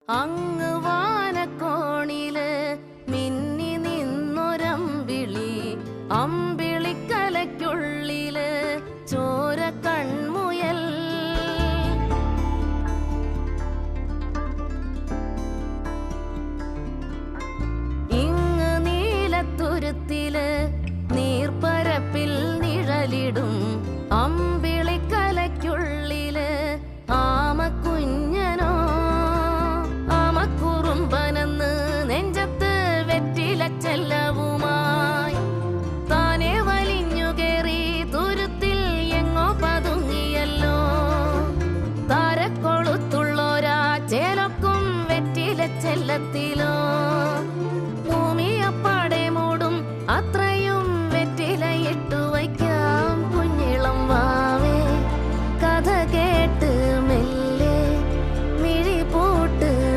അങ്ങ് വാനക്കോണില് മിന്നി നിന്നൊരമ്പിളി, അമ്പിളിക്കലയ്ക്കുള്ളില് ചോര കൺമുയൽ. ഇങ്ങ് നീലത്തുരുത്തില് നീർപ്പരപ്പിൽ നിഴലിടും അമ്പിളിക്കലയ്ക്കുള്ളില് ആമക്കുഞ്ഞനോ, ആമക്കുറുമ്പനെന്ന് നെഞ്ചത്ത് വെറ്റിലച്ചെല്ലവുമായി താനെ വലിഞ്ഞു കേറി തുരുത്തിൽ എങ്ങോ പതുങ്ങിയല്ലോ. താരക്കൊളുത്തുള്ളോരാ ചേലൊക്കും വെറ്റിലച്ചെല്ലത്തിലോ